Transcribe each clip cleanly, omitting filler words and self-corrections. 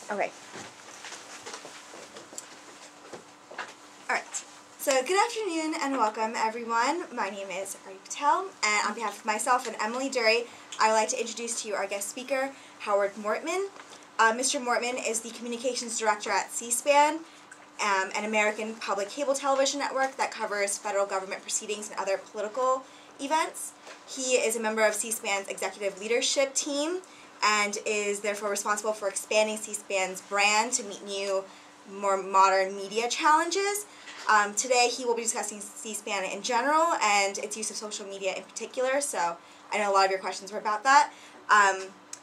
Okay. Alright. So, good afternoon and welcome, everyone. My name is Arti Patel, and on behalf of myself and Emily Dury, I would like to introduce to you our guest speaker, Howard Mortman. Mr. Mortman is the Communications Director at C-SPAN, an American public cable television network that covers federal government proceedings and other political events. He is a member of C-SPAN's executive leadership team and is therefore responsible for expanding C-SPAN's brand to meet new, more modern media challenges. Today he will be discussing C-SPAN in general and its use of social media in particular, so I know a lot of your questions were about that.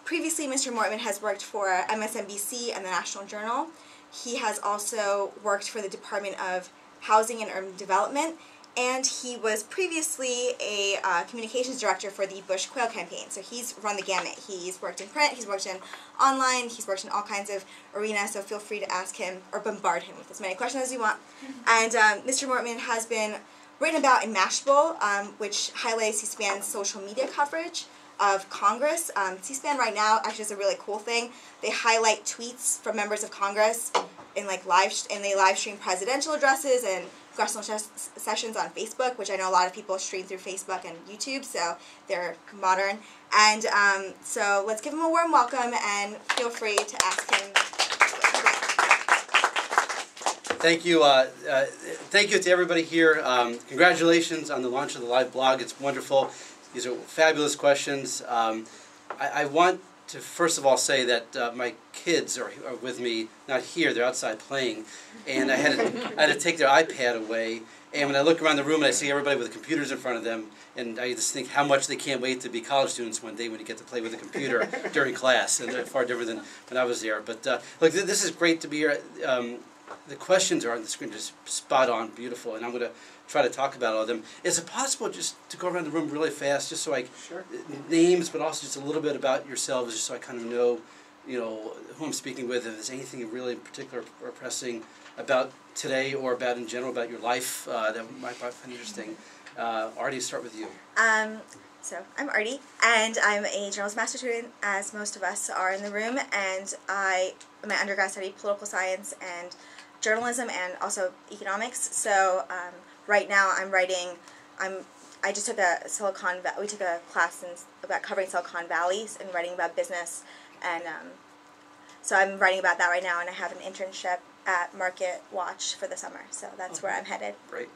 Previously, Mr. Mortman has worked for MSNBC and the National Journal. He has also worked for the Department of Housing and Urban Development, and he was previously a communications director for the Bush Quail campaign. So he's run the gamut. He's worked in print, he's worked in online, he's worked in all kinds of arenas, so feel free to ask him or bombard him with as many questions as you want. And Mr. Mortman has been written about in Mashable, which highlights C-SPAN's social media coverage of Congress. C-SPAN right now actually does a really cool thing. They highlight tweets from members of Congress in they live stream presidential addresses and congressional sessions on Facebook, which I know a lot of people stream through Facebook and YouTube, so they're modern. And so let's give him a warm welcome and feel free to ask him. Thank you. Thank you to everybody here. Congratulations on the launch of the live blog. It's wonderful. These are fabulous questions. I want to first of all say that my kids are with me, not here, they're outside playing, and I had to take their iPad away, and when I look around the room and I see everybody with computers in front of them, and I just think how much they can't wait to be college students one day when you get to play with a computer during class, and they're far different than when I was there. But look, this is great to be here. The questions are on the screen, just spot on, beautiful, and I'm going to try to talk about all of them. Is it possible just to go around the room really fast, just so names, but also just a little bit about yourselves, just so I kind of know, who I'm speaking with, if there's anything really in particular or pressing about today or about in general, about your life that might find interesting. Arti, start with you. So I'm Arti, and I'm a journalism master's student, as most of us are in the room, and my undergrad studied political science and journalism and also economics. So right now I'm writing. I just took we took a class about covering Silicon Valley and writing about business, and so I'm writing about that right now, and I have an internship at Market Watch for the summer. So that's where I'm headed. Great.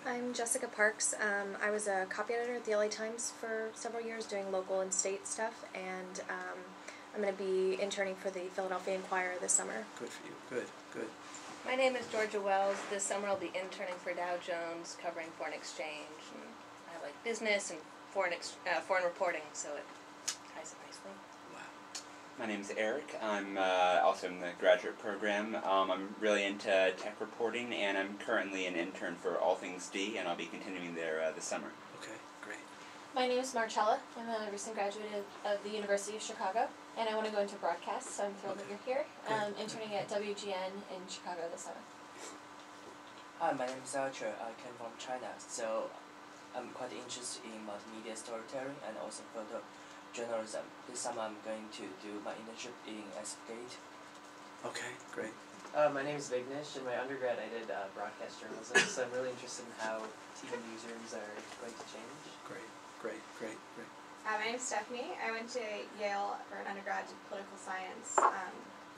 I'm Jessica Parks. I was a copy editor at the LA Times for several years doing local and state stuff, and I'm going to be interning for the Philadelphia Inquirer this summer. Good for you. Good. My name is Georgia Wells. This summer I'll be interning for Dow Jones, covering foreign exchange. And I like business and foreign reporting, so it ties it nicely. Wow. My name is Eric. I'm also in the graduate program. I'm really into tech reporting, and I'm currently an intern for All Things D, and I'll be continuing there this summer. Okay, great. My name is Marcella. I'm a recent graduate of the University of Chicago, and I want to go into broadcast, so I'm thrilled that you're here. Interning at WGN in Chicago this summer. Hi, my name is Archer. I came from China, so I'm quite interested in multimedia storytelling and also photojournalism. This summer I'm going to do my internship in SFGate. Okay, great. My name is Vignesh. In my undergrad I did broadcast journalism, so I'm really interested in how TV newsrooms are going to change. Great. My name is Stephanie. I went to Yale for an undergrad, did political science.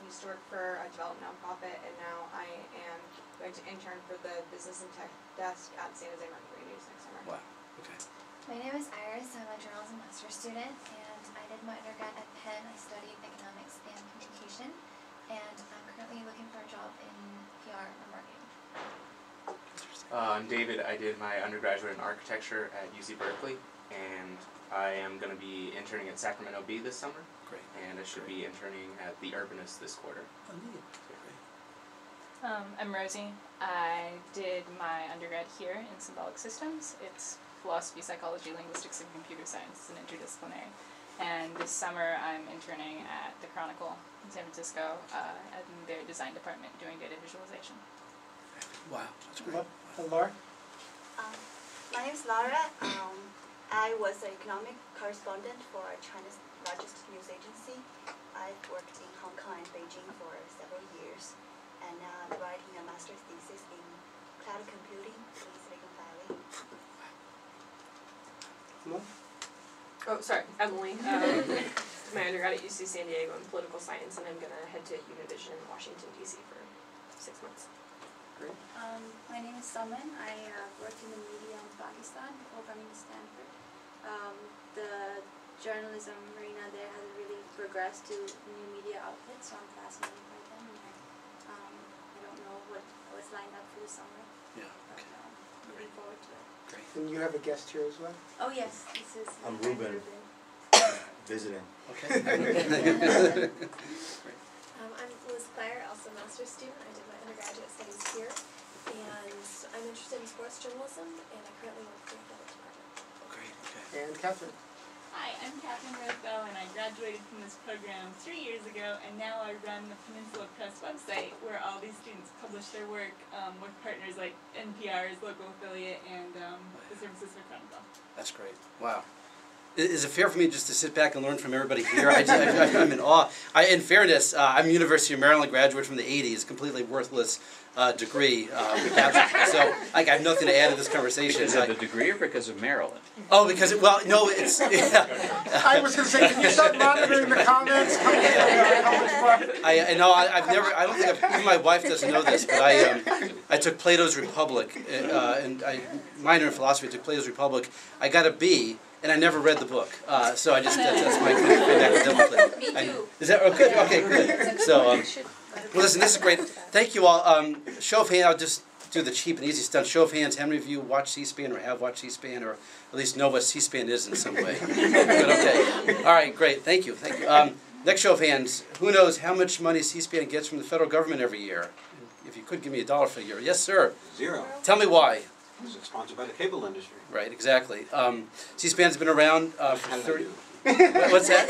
Used to work for a development nonprofit, and now I am going to intern for the business and tech desk at San Jose Mercury News next summer. Wow. Okay. My name is Iris. I'm a journalism master's student, and I did my undergrad at Penn. I studied economics and communication, and I'm currently looking for a job in PR or marketing. I'm David. I did my undergraduate in architecture at UC Berkeley, and I am going to be interning at Sacramento Bee this summer. Great. And I should be interning at The Urbanist this quarter. Oh, neat. I'm Rosie. I did my undergrad here in symbolic systems. It's philosophy, psychology, linguistics, and computer science. It's an interdisciplinary. And this summer I'm interning at the Chronicle in San Francisco in their design department doing data visualization. Wow, that's great. Laura? My name is Laura. I was an economic correspondent for China's largest news agency. I've worked in Hong Kong and Beijing for several years, and now I'm writing a master's thesis in cloud computing in Silicon Valley. Oh, sorry, Emily. My undergrad at UC San Diego in political science, and I'm going to head to Univision in Washington, D.C. for 6 months. Great. My name is Salman. I worked in the media in Pakistan before coming to Stanford. The journalism arena there has really progressed to new media outlets, so I'm fascinated by them. And I don't know what's lined up for the summer. Yeah. But looking forward to it. Great. And you have a guest here as well? Oh yes, this is I'm Ruben. Visiting. Okay. I'm Liz Clare, also a master's student. I did my undergraduate studies here, and I'm interested in sports journalism, and I currently work for the athletic department. Great. Okay. And Catherine. Hi, I'm Catherine Rosebell, and I graduated from this program 3 years ago, and now I run the Peninsula Press website, where all these students publish their work with partners like NPR's local affiliate and the Services for Chronicle. That's great. Wow. Is it fair for me just to sit back and learn from everybody here? I'm in awe. In fairness, I'm University of Maryland graduate from the 80s, completely worthless degree. So I have nothing to add to this conversation. Because of the degree or because of Maryland? Oh, because, no, it's... Yeah. I was going to say, can you start monitoring the comments? I don't think even my wife doesn't know this, but I took Plato's Republic, and I minored in philosophy, took Plato's Republic. I got a B, and I never read the book, so I just, that's my academic thing. Me too. Is that, oh good, okay, good. So, well listen, this is great. Thank you all. Show of hands, I'll just do the cheap and easy stuff. Show of hands, how many of you watch C-SPAN or have watched C-SPAN or at least know what C-SPAN is in some way? But okay. All right, great, thank you, thank you. Next show of hands, who knows how much money C-SPAN gets from the federal government every year? If you could give me $1 figure. Yes, sir. Zero. Tell me why. Because it's sponsored by the cable industry. Right, exactly. C-SPAN's been around for 30... What's that?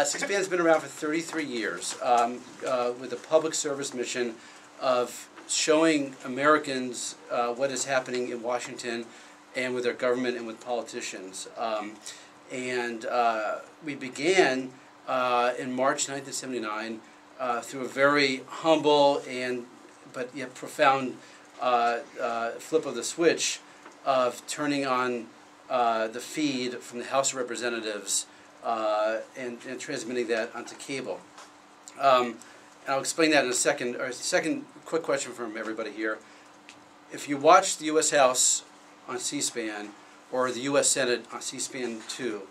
C-SPAN's been around for 33 years with a public service mission of showing Americans what is happening in Washington and with their government and with politicians. We began in March 1979 through a very humble but yet profound flip of the switch of turning on the feed from the House of Representatives and transmitting that onto cable. And I'll explain that in a second. Our second quick question from everybody here. If you watch the U.S. House on C-SPAN or the U.S. Senate on C-SPAN 2,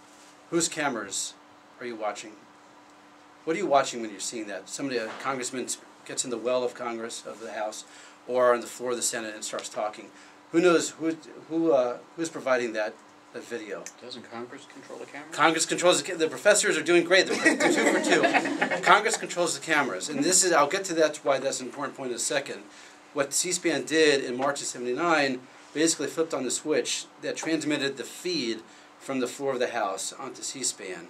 whose cameras are you watching? What are you watching when you're seeing that? Somebody, a congressman gets in the well of Congress, of the House, or on the floor of the Senate and starts talking. Who knows who's providing that video? Doesn't Congress control the cameras? Congress controls the professors are doing great. They're 2 for 2. Congress controls the cameras, and this is I'll get to that why that's an important point in a second. What C-SPAN did in March of '79 basically flipped on the switch that transmitted the feed from the floor of the House onto C-SPAN.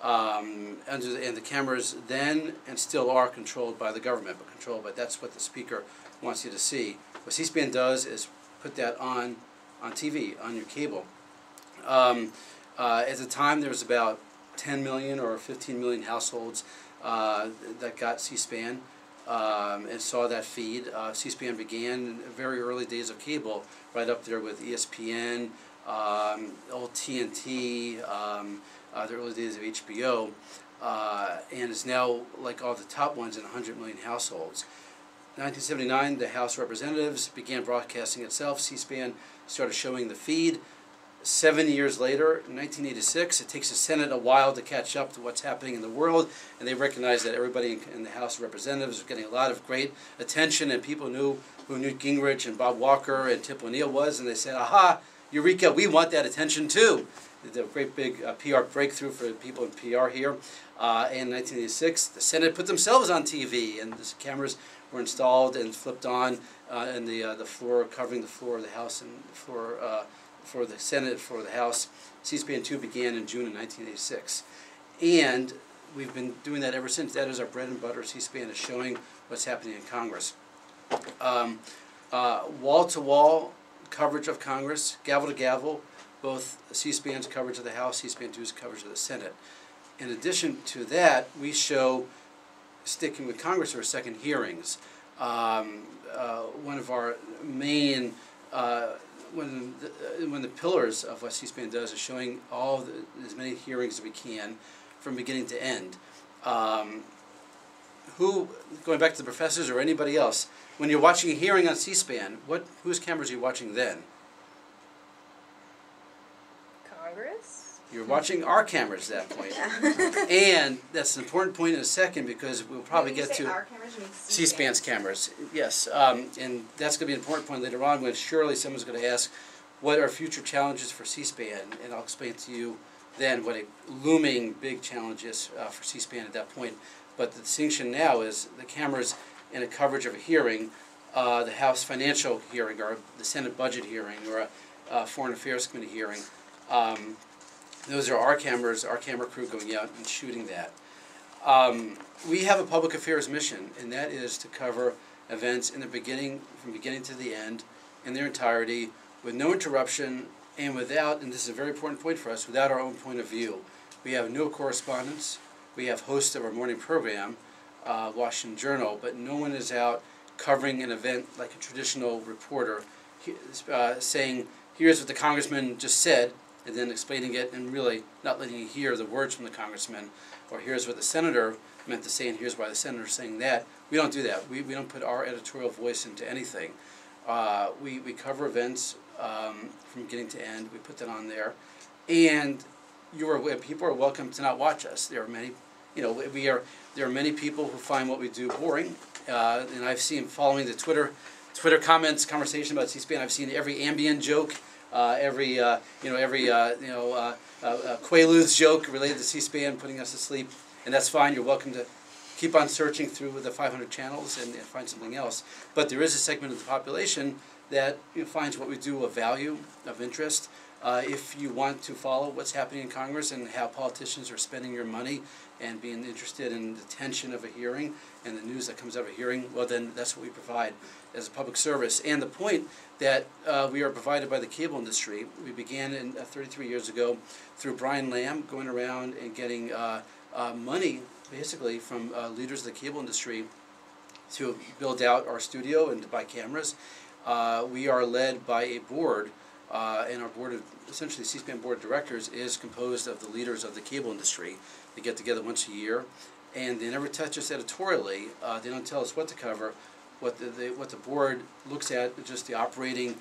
And the cameras then and still are controlled by the government, but that's what the speaker wants you to see. What C-SPAN does is put that on TV, on your cable. At the time, there was about 10 million or 15 million households that got C-SPAN and saw that feed. C-SPAN began in the very early days of cable, right up there with ESPN, old TNT, the early days of HBO, and is now like all the top ones in 100 million households. In 1979, the House of Representatives began broadcasting itself. C-SPAN started showing the feed. 7 years later, in 1986, it takes the Senate a while to catch up to what's happening in the world, and they recognized that everybody in the House of Representatives was getting a lot of great attention, and people knew who Newt Gingrich and Bob Walker and Tip O'Neill was, and they said, aha, Eureka, we want that attention too. The great big PR breakthrough for people in PR here. In 1986, the Senate put themselves on TV, and the cameras were installed and flipped on, and the floor, covering the floor of the House and the floor for the Senate, for the House. C-SPAN 2 began in June of 1986. And we've been doing that ever since. That is our bread and butter. C-SPAN is showing what's happening in Congress. Wall-to-wall coverage of Congress, gavel to gavel, both C-SPAN's coverage of the House, C-SPAN 2's coverage of the Senate. In addition to that, we show, sticking with Congress, our second hearings. One of our main, one of the pillars of what C-SPAN does is showing as many hearings as we can from beginning to end. Going back to the professors or anybody else, when you're watching a hearing on C-SPAN, whose cameras are you watching then? Congress? You're watching our cameras at that point. And that's an important point in a second, because we'll probably When you get say to our cameras, you mean C-SPAN's cameras. Yes, and that's going to be an important point later on, when surely someone's going to ask, what are future challenges for C-SPAN? And I'll explain to you then what a looming big challenge is for C-SPAN at that point. But the distinction now is the cameras in a coverage of a hearing, the House financial hearing, or the Senate budget hearing, or a Foreign Affairs Committee hearing. Those are our cameras, our camera crew going out and shooting that. We have a public affairs mission, and that is to cover events in the beginning, from beginning to the end, in their entirety, with no interruption, and without, and this is a very important point for us, without our own point of view. We have no correspondents. We have hosts of our morning program, Washington Journal, but no one is out covering an event like a traditional reporter, saying, here's what the congressman just said, and then explaining it and really not letting you hear the words from the congressman, or here's what the senator meant to say and here's why the senator's saying that. We don't do that. We don't put our editorial voice into anything. We cover events from beginning to end. We put that on there. And people are welcome to not watch us. There are many, there are many people who find what we do boring. And I've seen, following the Twitter comments conversation about C-SPAN, I've seen every Ambien joke, every Quaaludes joke related to C-SPAN, putting us to sleep, and that's fine. You're welcome to keep on searching through the 500 channels and find something else. But there is a segment of the population that finds what we do of value, of interest. If you want to follow what's happening in Congress and how politicians are spending your money and being interested in the tension of a hearing and the news that comes out of a hearing, well then that's what we provide as a public service. And the point that we are provided by the cable industry, we began 33 years ago through Brian Lamb going around and getting money basically from leaders of the cable industry to build out our studio and to buy cameras. We are led by a board, and our board of, essentially C-SPAN board of directors, is composed of the leaders of the cable industry. They get together once a year, and they never touch us editorially. They don't tell us what to cover. What the board looks at is just the operating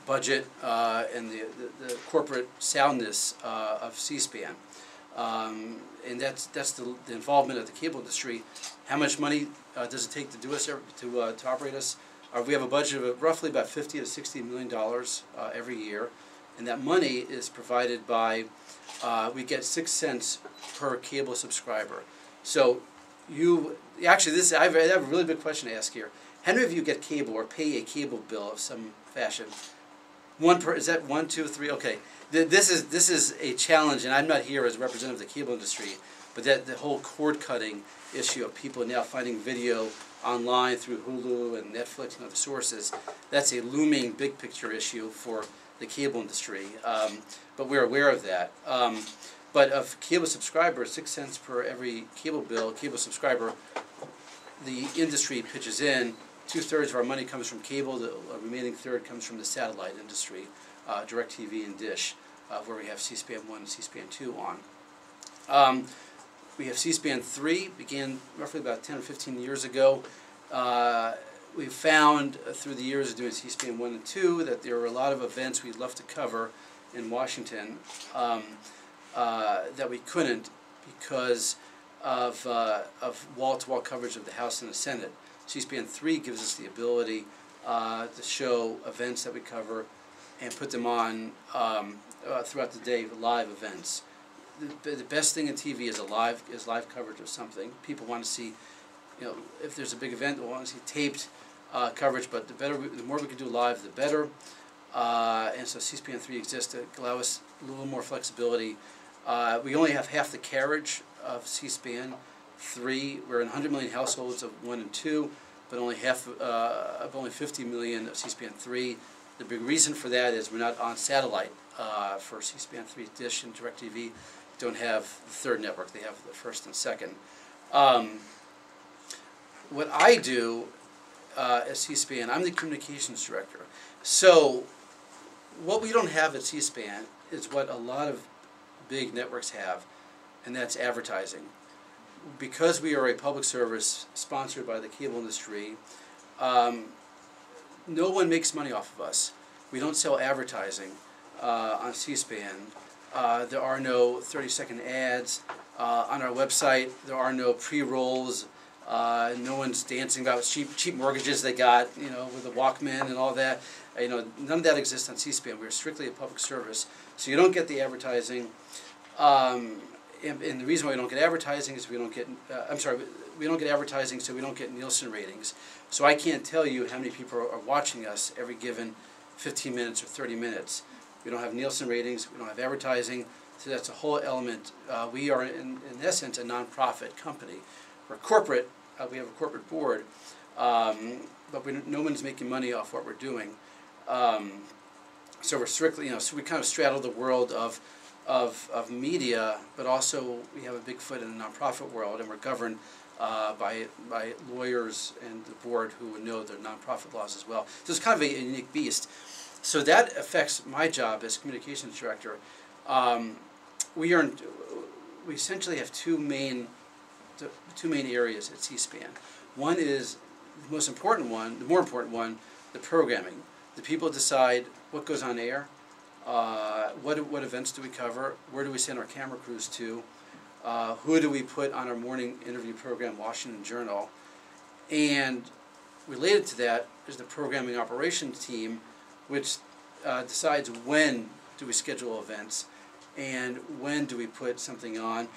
budget and the corporate soundness of C-SPAN. And that's the involvement of the cable industry. How much money does it take to do us to operate us? We have a budget of roughly about $50 to $60 million every year, and that money is provided by, we get 6 cents per cable subscriber. So I have a really big question to ask here. How many of you get cable or pay a cable bill of some fashion? Is that 1, 2, 3? Okay. This is a challenge, and I'm not here as a representative of the cable industry, but that the whole cord cutting issue of people now finding video online through Hulu and Netflix and other sources, that's a looming big picture issue for the cable industry. But we're aware of that. But of cable subscribers, 6 cents per every cable subscriber, the industry pitches in. 2/3 of our money comes from cable, the remaining third comes from the satellite industry, DirecTV and Dish, where we have C-SPAN 1 and C-SPAN 2 on. We have C-SPAN 3, began roughly about 10 or 15 years ago. We found through the years of doing C-SPAN 1 and 2 that there were a lot of events we'd love to cover in Washington that we couldn't because of wall-to-wall coverage of the House and the Senate. C-SPAN 3 gives us the ability to show events that we cover and put them on throughout the day, live events. The best thing in TV is live coverage of something. People want to see, if there's a big event, they want to see taped coverage. But the more we can do live, the better. And so C-SPAN 3 exists to allow us a little more flexibility. We only have half the carriage of C-SPAN 3. We're in 100 million households of 1 and 2, but only 50 million of C-SPAN 3. The big reason for that is we're not on satellite for C-SPAN 3, Dish and DirecTV don't have the third network, they have the first and second. What I do at C-SPAN, I'm the communications director. So what we don't have at C-SPAN is what a lot of big networks have, and that's advertising. Because we are a public service sponsored by the cable industry, no one makes money off of us. We don't sell advertising on C-SPAN. There are no 30-second ads on our website. There are no pre-rolls. No one's dancing about cheap mortgages they got, with a Walkman and all that. None of that exists on C-SPAN. We're strictly a public service, so you don't get the advertising. And the reason why we don't get advertising is we don't get. We don't get advertising, so we don't get Nielsen ratings. So I can't tell you how many people are watching us every given 15 minutes or 30 minutes. We don't have Nielsen ratings. We don't have advertising. So that's a whole element. We are, in essence, a nonprofit company. We're corporate. We have a corporate board, but no one's making money off what we're doing. So we're strictly, so we kind of straddle the world of media, but also we have a big foot in the nonprofit world, and we're governed by lawyers and the board who would know the nonprofit laws as well. So it's kind of a unique beast. So that affects my job as communications director. We essentially have two main areas at C-SPAN. One is the most important one, the more important one, the programming. The people decide what goes on air, what events do we cover, where do we send our camera crews to, who do we put on our morning interview program, Washington Journal, and related to that is the programming operations team, which decides when do we schedule events and when do we put something on,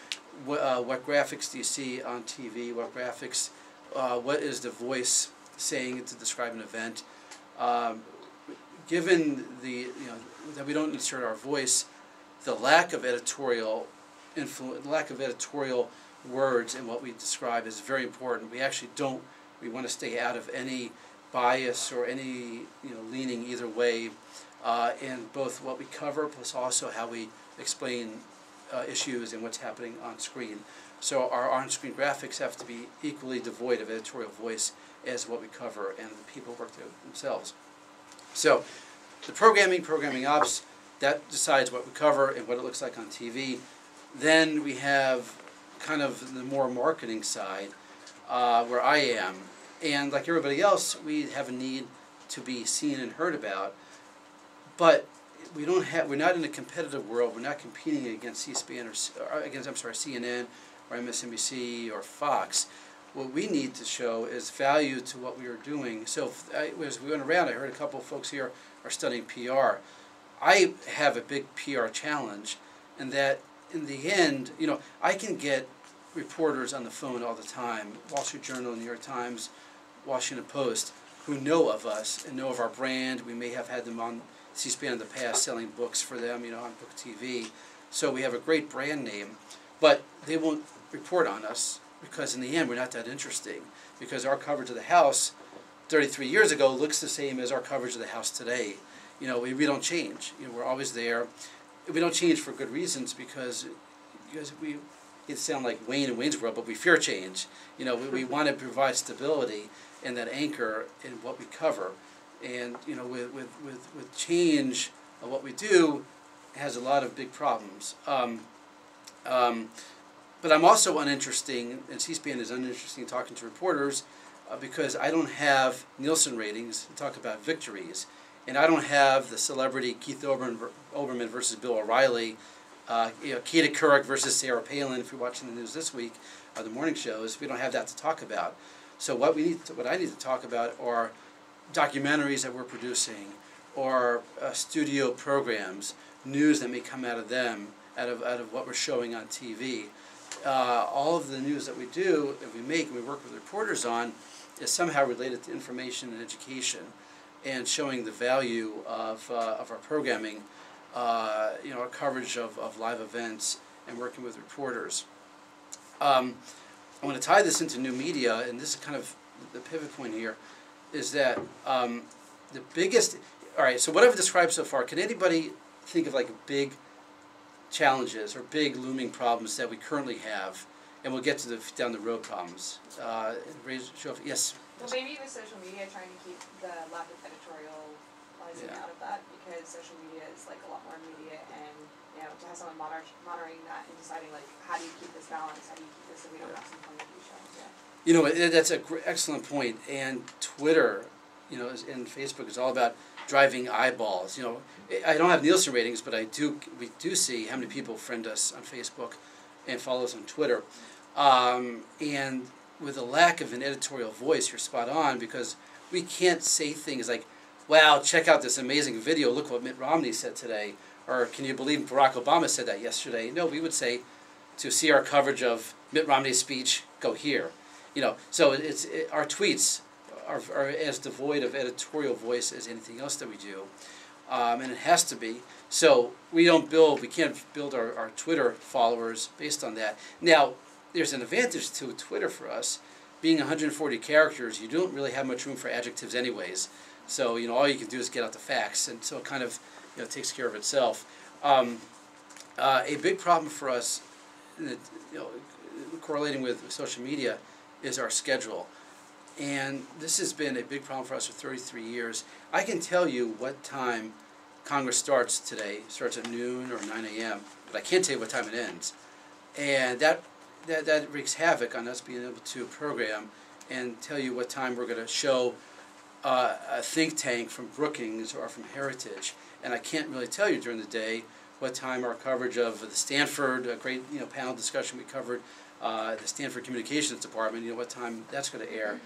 what graphics do you see on TV, what graphics, what is the voice saying to describe an event. Given that we don't insert our voice, the lack of editorial words in what we describe is very important. We actually don't. We want to stay out of any bias or any leaning either way in both what we cover plus also how we explain issues and what's happening on screen. So our on-screen graphics have to be equally devoid of editorial voice as what we cover, and the people work themselves. So the programming ops, that decides what we cover and what it looks like on TV. Then we have kind of the more marketing side, where I am. And like everybody else, we have a need to be seen and heard about. But we're not in a competitive world. We're not competing against C-SPAN or against CNN or MSNBC or Fox. What we need to show is value to what we are doing. So as we went around, I heard a couple of folks here are studying PR. I have a big PR challenge in that in the end, I can get reporters on the phone all the time, Wall Street Journal, New York Times, Washington Post, who know of us and know of our brand. We may have had them on C-SPAN in the past selling books for them, on Book TV. So we have a great brand name, but they won't report on us because in the end we're not that interesting, because our coverage of the House 33 years ago looks the same as our coverage of the House today. We don't change. We're always there. We don't change for good reasons because it sound like Wayne and Wayne's World, but we fear change. We want to provide stability and that anchor in what we cover. And with change of what we do, it has a lot of big problems. But I'm also uninteresting, and C-SPAN is uninteresting talking to reporters because I don't have Nielsen ratings to talk about victories. And I don't have the celebrity Keith Olbermann versus Bill O'Reilly, Katie Couric versus Sarah Palin, if you're watching the news this week, the morning shows. We don't have that to talk about. So what I need to talk about are documentaries that we're producing, or studio programs, news that may come out of them, out of what we're showing on TV. All of the news that we do, that we make, and we work with reporters on, is somehow related to information and education, and showing the value of our programming, our coverage of live events, and working with reporters. I want to tie this into new media, and this is kind of the pivot point here, is that the biggest, all right, so what I've described so far, can anybody think of like a big challenges or big looming problems that we currently have, and we'll get to the down the road problems. Yes. Well, maybe with social media, trying to keep the lack of editorializing out of that, because social media is like a lot more immediate, and to have someone monitoring that and deciding like how do you keep this balance, how do you keep this so we don't have some point of view show. That's an excellent point. And Twitter, and Facebook is all about driving eyeballs. I don't have Nielsen ratings, but we do see how many people friend us on Facebook and follow us on Twitter. And with a lack of an editorial voice, you're spot on, because we can't say things like, wow, check out this amazing video, look what Mitt Romney said today, or can you believe Barack Obama said that yesterday? No, we would say, to see our coverage of Mitt Romney's speech, go here. So our tweets are as devoid of editorial voice as anything else that we do, and it has to be. So we can't build our Twitter followers based on that. Now, there's an advantage to Twitter for us. Being 140 characters, you don't really have much room for adjectives anyways. So, all you can do is get out the facts, and so it kind of, takes care of itself. A big problem for us, correlating with social media, is our schedule. And this has been a big problem for us for 33 years. I can tell you what time Congress starts today. It starts at noon or 9 a.m., but I can't tell you what time it ends. And that wreaks havoc on us being able to program and tell you what time we're going to show a think tank from Brookings or from Heritage. And I can't really tell you during the day what time our coverage of the Stanford, a great panel discussion we covered, the Stanford Communications Department, what time that's going to air.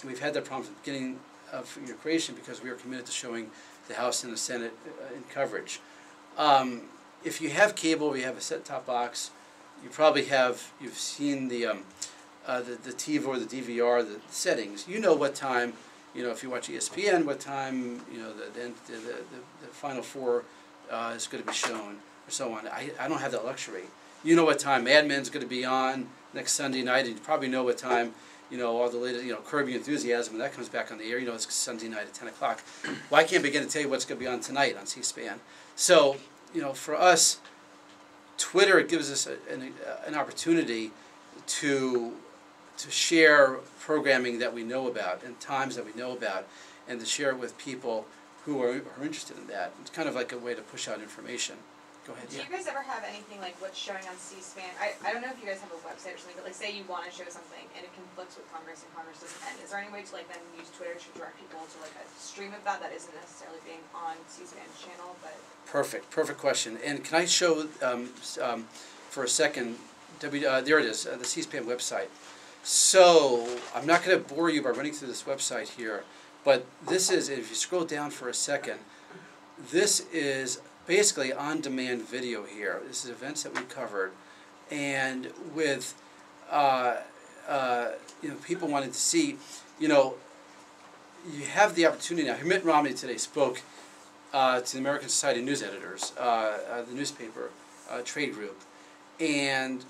We've had that problem from the beginning of your creation, because we are committed to showing the House and the Senate in coverage. If you have cable, you have a set-top box, you've seen the TiVo or the DVR, the settings. You know what time, if you watch ESPN, what time, the Final Four is going to be shown, or so on. I don't have that luxury. You know what time Mad Men's going to be on next Sunday night, and you probably know what time, all the latest, Curb Your Enthusiasm, when that comes back on the air, it's Sunday night at 10 o'clock. Well, I can't begin to tell you what's going to be on tonight on C-SPAN. So, for us, Twitter gives us an opportunity to share programming that we know about and times that we know about, and to share it with people who are interested in that. It's kind of like a way to push out information. Go ahead. Do you guys ever have anything like what's showing on C-SPAN? I don't know if you guys have a website or something, but like say you want to show something and it conflicts with Congress and Congress doesn't end. Is there any way to then use Twitter to direct people to a stream of that isn't necessarily being on C-SPAN's channel, but? Perfect question. And can I show for a second? There it is, the C-SPAN website. So I'm not going to bore you by running through this website here, but this is, if you scroll down for a second, this is basically on-demand video here. This is events that we covered, and with people wanting to see, you have the opportunity now. Mitt Romney today spoke to the American Society of News Editors, the newspaper trade group, and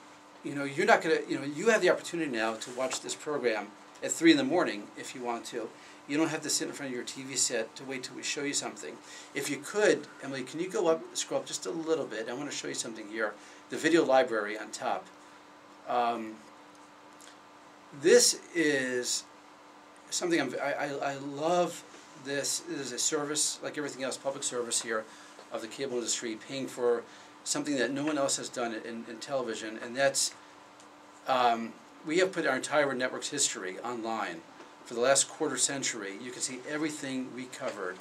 you're not going to, you have the opportunity now to watch this program at 3 in the morning if you want to. You don't have to sit in front of your TV set to wait till we show you something. If you could, Emily, can you scroll up just a little bit? I want to show you something here. The video library on top. This is something I love. This is a service, like everything else, public service here of the cable industry, paying for something that no one else has done in television, and that's we have put our entire network's history online. For the last quarter century, you can see everything we covered.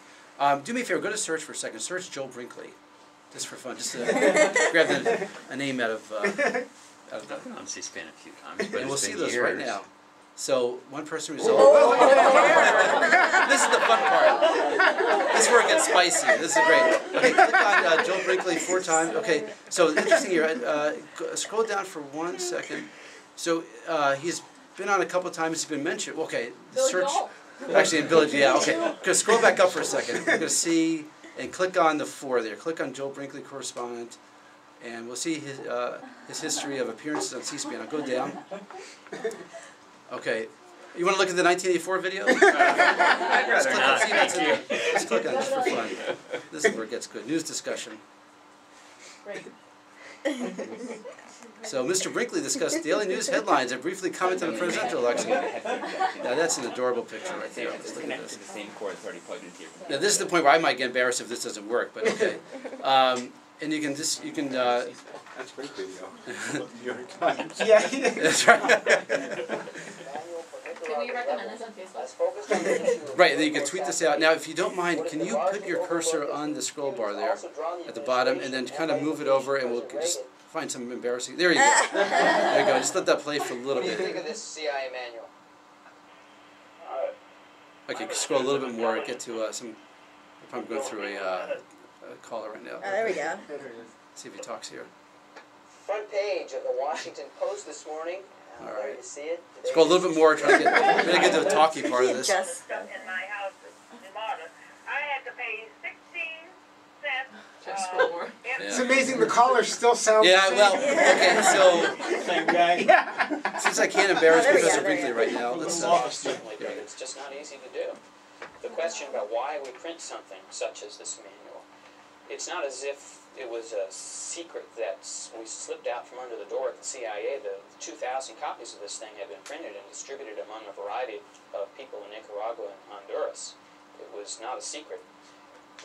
Do me a favor, go to search for a second. Search Joel Brinkley, just for fun. Just to grab a name out of I've been on C-SPAN a few times, but and we'll it's see been those years. right now. So one person result. This is the fun part. This is where it gets spicy. This is great. Okay, click on Joel Brinkley 4 times. Okay, so interesting here. Scroll down for 1 second. So he's been on a couple of times. He's been mentioned. Okay, search. Actually, in Village, yeah. Okay, scroll back up for a second. You're going to see and click on the 4 there. Click on Joel Brinkley, correspondent, and we'll see his history of appearances on C-SPAN. I'll go down. Okay, you want to look at the 1984 video? I'd rather not. See that's in there. Let's click on it just for fun. This is where it gets good. News discussion. Great. So Mr. Brinkley discussed daily news headlines and briefly commented on the presidential election. Now that's an adorable picture right there. Let's It's look at connected this. to the same cord that's already plugged into your computer. Now this is the point where I might get embarrassed if this doesn't work, but okay. And you can just That's great video. New York Times. Yeah. that's right. Can we recommend this on Facebook? Right, then you can tweet this out. Now, if you don't mind, can you put your cursor on the scroll bar there at the bottom, and then kind of move it over, and we'll just find some embarrassing. There you go. There you go. Just let that play for a little What do you bit. think of this CIA manual? Okay, scroll a little bit more. Get to some. I'm probably going through a caller right now. Oh, there we go. See if he talks here. Front page of the Washington Post this morning. All There right. you see it. Scroll a little bit more. Try to get to the talky part of this. Just In my house in Marta, I had to pay 16 cents. Just scroll more. It's amazing the caller still sounds the Yeah, same. well, okay, so Same guy. Yeah. since I can't embarrass there we Professor go, there we Brinkley go. right now, let's. Certainly, but it's just not easy to do. The question about why we print something such as this manual, it's not as if it was a secret that we slipped out from under the door at the CIA. The 2,000 copies of this thing have been printed and distributed among a variety of people in Nicaragua and Honduras. It was not a secret.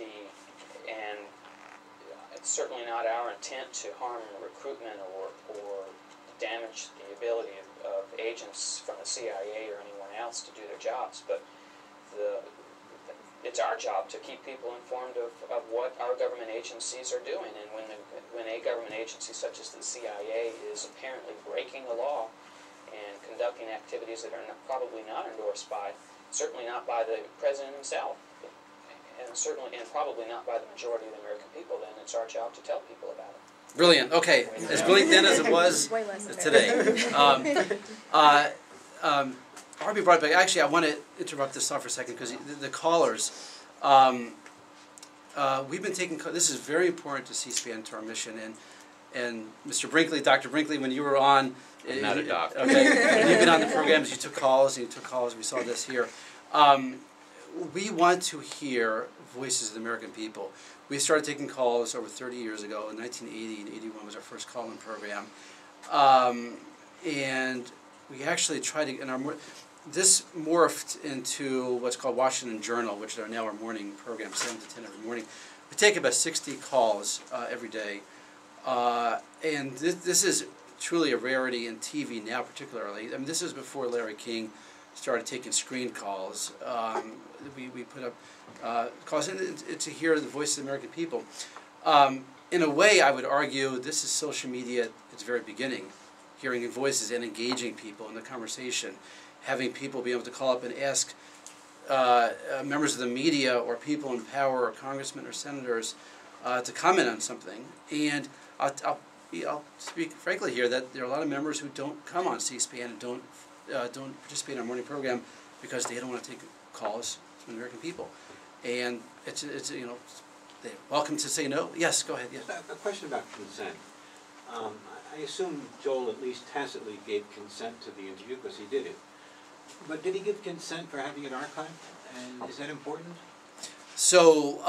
And it's certainly not our intent to harm recruitment or damage the ability of agents from the CIA or anyone else to do their jobs, but it's our job to keep people informed of what our government agencies are doing, and when a government agency such as the CIA is apparently breaking the law and conducting activities that are probably not endorsed by, certainly not by the president himself, and probably not by the majority of the American people, then it's our job to tell people about it. Brilliant. Okay, as brilliant then as it was way less today. Harvey brought back. Actually, I want to interrupt this off for a second because the callers. We've been taking. This is very important to C-SPAN, to our mission, and Mr. Brinkley, Dr. Brinkley, when you were on. I'm not a doctor. Okay, you've been on the programs. You took calls. And you took calls. We saw this here. We want to hear voices of the American people. We started taking calls over 30 years ago. In 1980 and 81 was our first call-in program, and we actually tried to. This morphed into what's called Washington Journal, which are now our morning program, 7 to 10 every morning. We take about 60 calls every day, and this is truly a rarity in TV now, particularly. I mean, this is before Larry King started taking screen calls. We put up calls to hear the voice of the American people. In a way, I would argue this is social media at its very beginning, hearing voices and engaging people in the conversation, having people be able to call up and ask members of the media or people in power or congressmen or senators to comment on something. And I'll speak frankly here that there are a lot of members who don't come on C-SPAN and don't participate in our morning program because they don't want to take calls from the American people. And it's they're welcome to say no. Yes, go ahead. Yes. A question about consent. I assume Joel at least tacitly gave consent to the interview because he did it. But did he give consent for having it archived? And is that important? So,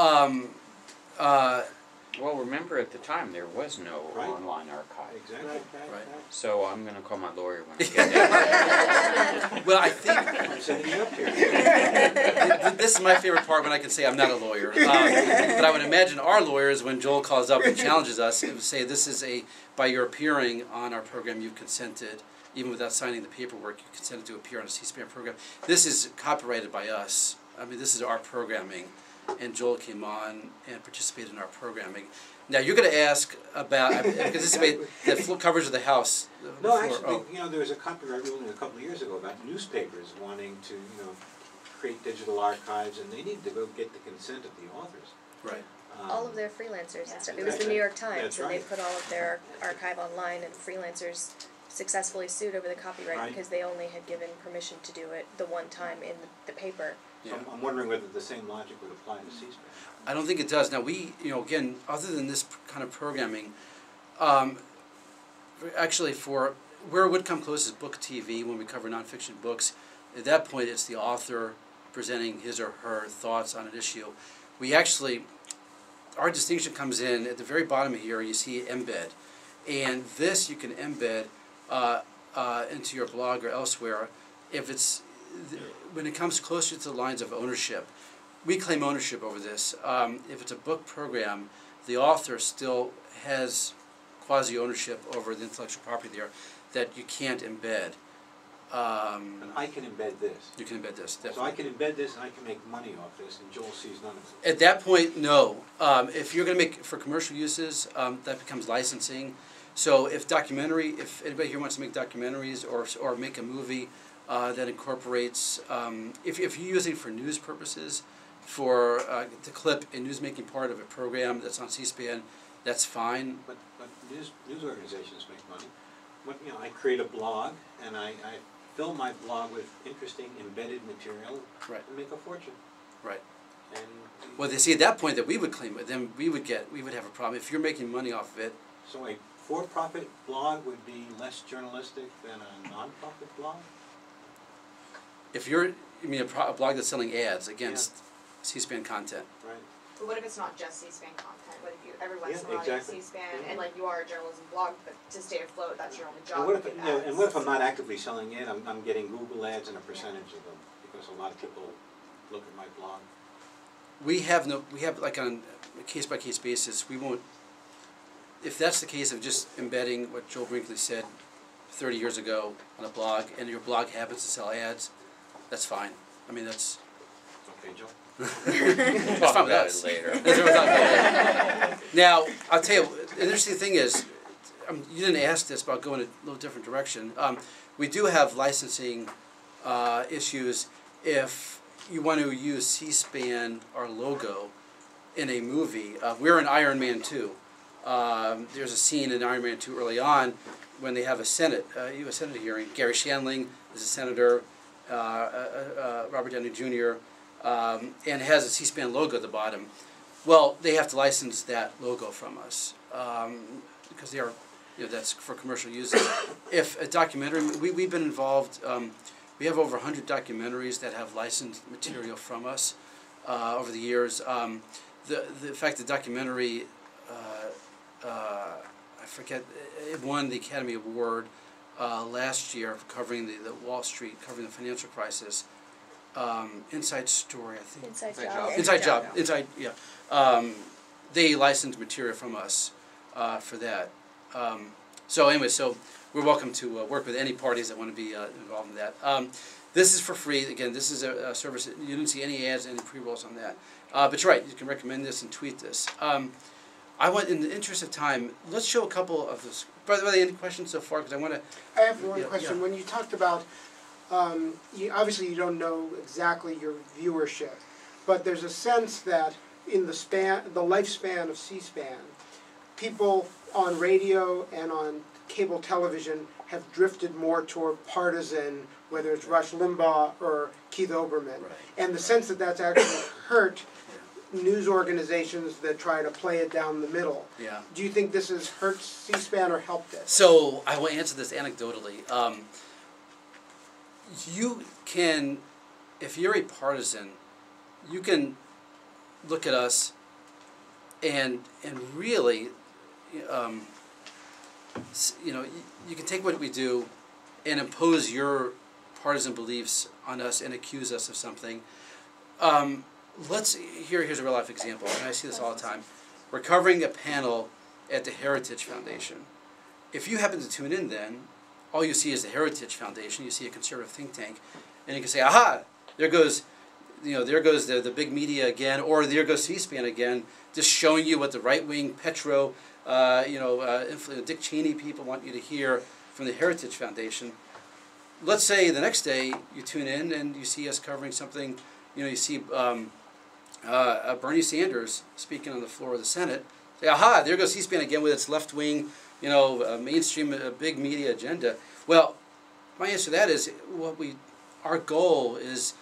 well, remember at the time there was no online archive. Exactly. Right. So I'm going to call my lawyer when I get there. Well, I think I'm sending you up here. this is my favorite part when I can say I'm not a lawyer. But I would imagine our lawyers, when Joel calls up and challenges us, it would say this is by your appearing on our program, you've consented, even without signing the paperwork, you consented to appear on a C-SPAN program. This is copyrighted by us. I mean, this is our programming. And Joel came on and participated in our programming. Now you're going to ask about the full coverage of the House. No, actually, there was a copyright ruling a couple of years ago about newspapers wanting to, create digital archives, and they needed to go get the consent of the authors. Right. All of their freelancers and stuff. It was the New York Times, and they put all of their archive online, and freelancers successfully sued over the copyright because they only had given permission to do it the one time in the paper. So I'm wondering whether the same logic would apply to C-SPAN. I don't think it does. Now we, again, other than this kind of programming, actually for where it would come close is book TV when we cover nonfiction books. At that point, it's the author presenting his or her thoughts on an issue. We actually, our distinction comes in at the very bottom here. You see embed, and this you can embed into your blog or elsewhere. If it's when it comes closer to the lines of ownership, we claim ownership over this. If it's a book program, the author still has quasi-ownership over the intellectual property there that you can't embed. And I can embed this. You can embed this, definitely. So I can embed this and I can make money off this, and Joel sees none of it. At that point, no. If you're going to make for commercial uses, that becomes licensing. So if anybody here wants to make documentaries or make a movie that incorporates, if you're using it for news purposes, to clip a newsmaking part of a program that's on C-SPAN, that's fine. But news organizations make money. I create a blog and I fill my blog with interesting embedded material and make a fortune. Right. And well, they see at that point that we would claim it, then we would have a problem if you're making money off of it. So a for-profit blog would be less journalistic than a non-profit blog? If you mean a blog that's selling ads against C-SPAN content. Right. But what if it's not just C-SPAN content? What if every once in a while exactly. you C-SPAN and you are a journalism blog, but to stay afloat, that's your only job. And what if I'm not actively selling it? I'm getting Google ads and a percentage of them because a lot of people look at my blog. We have like on a case-by-case basis, we won't, if that's the case of just embedding what Joel Brinkley said 30 years ago on a blog, and your blog happens to sell ads, that's fine. I mean, that's... Okay, Joel. Talk about it later. Now, I'll tell you, the interesting thing is, you didn't ask this about going a little different direction. We do have licensing issues if you want to use C-SPAN, our logo, in a movie. We're in Iron Man 2. There's a scene in Iron Man 2 early on when they have a U.S. Senate hearing. Gary Shandling is a senator, Robert Downey Jr., and it has a C-SPAN logo at the bottom. Well, they have to license that logo from us because they are, that's for commercial uses. If a documentary, we've been involved. We have over 100 documentaries that have licensed material from us over the years. The fact the documentary, I forget, it won the Academy Award last year for covering the Wall Street, covering the financial crisis. Inside Story, I think. Inside Job. They licensed material from us for that. So anyway, we're welcome to work with any parties that want to be involved in that. This is for free. Again, this is a service. You didn't see any ads, any pre-rolls on that. But you're right. You can recommend this and tweet this. I want, in the interest of time, let's show a couple of this. By the way, any questions so far? Because I want to. I have one question. When you talked about, obviously you don't know exactly your viewership, but there's a sense that in the lifespan of C-SPAN, people on radio and on cable television have drifted more toward partisan, whether it's Rush Limbaugh or Keith Olbermann, and the sense that that's actually hurt news organizations that try to play it down the middle. Yeah. Do you think this has hurt C-SPAN or helped it? So I will answer this anecdotally. You can, if you're a partisan, you can look at us and really, you can take what we do and impose your partisan beliefs on us and accuse us of something. Here's a real life example, and I see this all the time. We're covering a panel at the Heritage Foundation. If you happen to tune in then, all you see is the Heritage Foundation, you see a conservative think tank, and you can say, aha, there goes the big media again, or there goes C-SPAN again, just showing you what the right-wing Petro, Dick Cheney people want you to hear from the Heritage Foundation. Let's say the next day you tune in and you see us covering something, you see Bernie Sanders speaking on the floor of the Senate. Say, aha, there goes C-SPAN again with its left-wing, mainstream big media agenda. Well, my answer to that is our goal is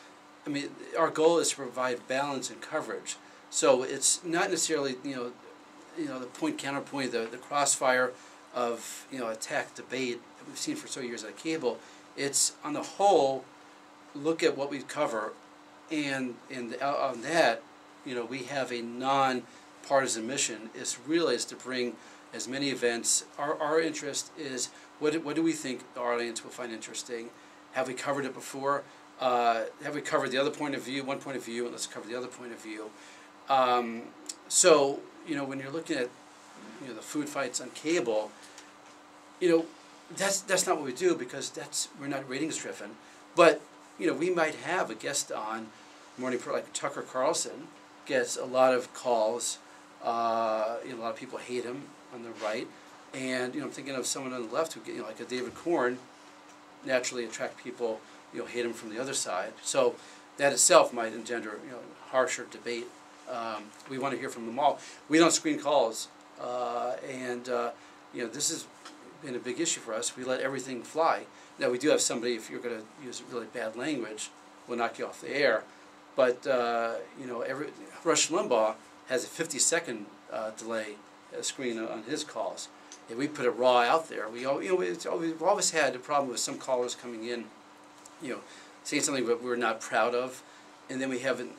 to provide balance and coverage. So it's not necessarily the point counterpoint, the crossfire of attack debate that we've seen for so years on cable. It's on the whole, look at what we cover, and on that, we have a partisan mission is to bring as many events. Our interest is what do we think our audience will find interesting? Have we covered it before? Have we covered the other point of view, one point of view, and let's cover the other point of view. So, when you're looking at, the food fights on cable, that's not what we do because we're not ratings driven. But, we might have a guest on Morning Pro, like Tucker Carlson, gets a lot of calls. A lot of people hate him on the right. And, I'm thinking of someone on the left who, like a David Korn, naturally attract people, hate him from the other side. So that itself might engender, harsher debate. We want to hear from them all. We don't screen calls, this has been a big issue for us. We let everything fly. Now we do have somebody, if you're going to use really bad language, we'll knock you off the air. But Rush Limbaugh has a 50-second delay screen on his calls. If we put it raw out there, we've always had a problem with some callers coming in, saying something that we're not proud of, and then we have an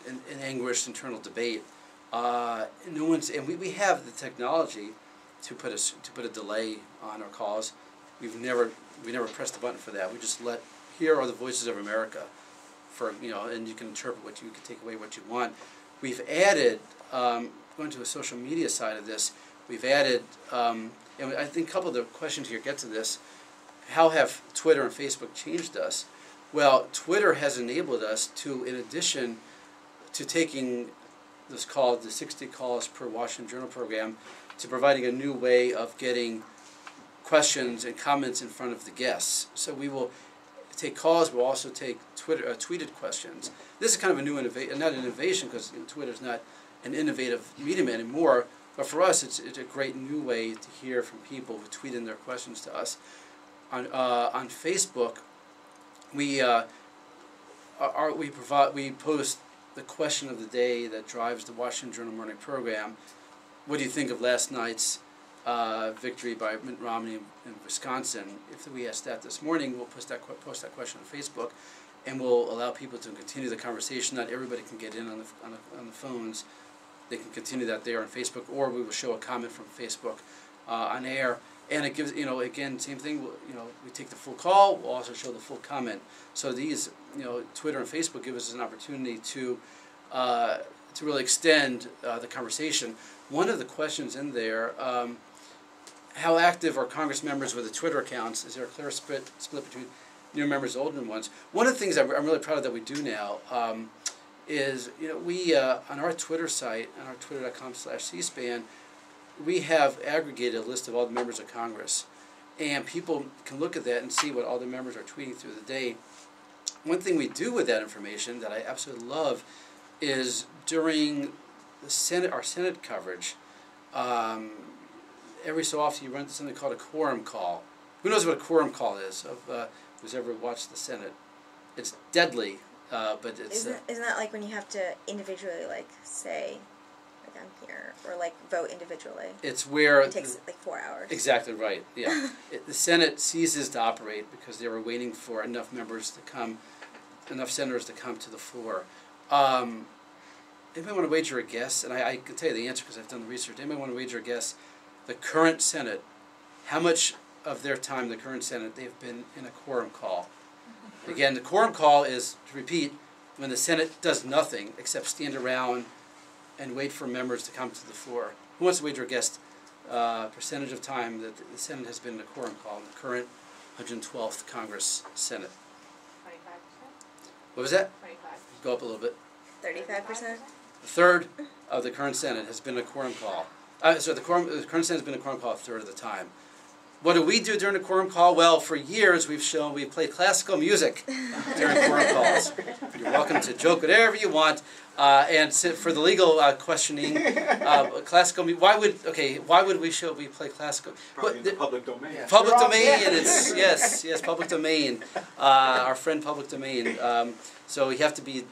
anguished internal debate. We have the technology to put a delay on our calls. We never pressed the button for that. We just here are the voices of America, and you can interpret what you can take away what you want. We've added, going to a social media side of this, we've added, and I think a couple of the questions here get to this. How have Twitter and Facebook changed us? Well, Twitter has enabled us to, in addition to taking this called the 60 calls per Washington Journal program, to providing a new way of getting questions and comments in front of the guests. So we will take calls, we'll also take tweeted questions. This is kind of a new innovation, not an innovation because Twitter's not an innovative medium anymore, but for us it's a great new way to hear from people who tweet in their questions to us. On Facebook, we post the question of the day that drives the Washington Journal morning program. What do you think of last night's victory by Mitt Romney in Wisconsin? If we asked that this morning, we'll post that question on Facebook, and we'll allow people to continue the conversation. Not everybody can get in on the phones. They can continue that there on Facebook, or we will show a comment from Facebook on air. And it gives, again, same thing. We take the full call. We'll also show the full comment. So these, Twitter and Facebook give us an opportunity to really extend the conversation. One of the questions in there, how active are Congress members with the Twitter accounts? Is there a clear split between new members and older ones? One of the things I'm really proud of that we do now is, we on our Twitter site, on our twitter.com/cspan, we have aggregated a list of all the members of Congress, and people can look at that and see what all the members are tweeting through the day. One thing we do with that information that I absolutely love is during our Senate coverage, every so often you run into something called a quorum call. Who knows what a quorum call is? Who's ever watched the Senate? It's deadly, but it's... Isn't that like when you have to individually, say... I'm here, or vote individually? It's where... It takes 4 hours. Exactly right, yeah. The Senate ceases to operate because they were waiting for enough senators to come to the floor. Anybody want to wager a guess? And I can tell you the answer because I've done the research. Anybody want to wager a guess? The current Senate, how much of their time, the current Senate, they've been in a quorum call? Again, the quorum call is, to repeat, when the Senate does nothing except stand around and wait for members to come to the floor. Who wants to wager a guess percentage of time that the Senate has been in a quorum call in the current 112th Congress Senate? 25%. What was that? 25. Go up a little bit. 35%? A third of the current Senate has been a quorum call. The current Senate has been a quorum call a third of the time. What do we do during a quorum call? Well, for years we play classical music during quorum calls. You're welcome to joke whatever you want. And for the legal questioning, classical music. Why would we play classical? Probably in the public domain. Yeah. Public domain, and it's yes, public domain. Our friend public domain. So we have to be,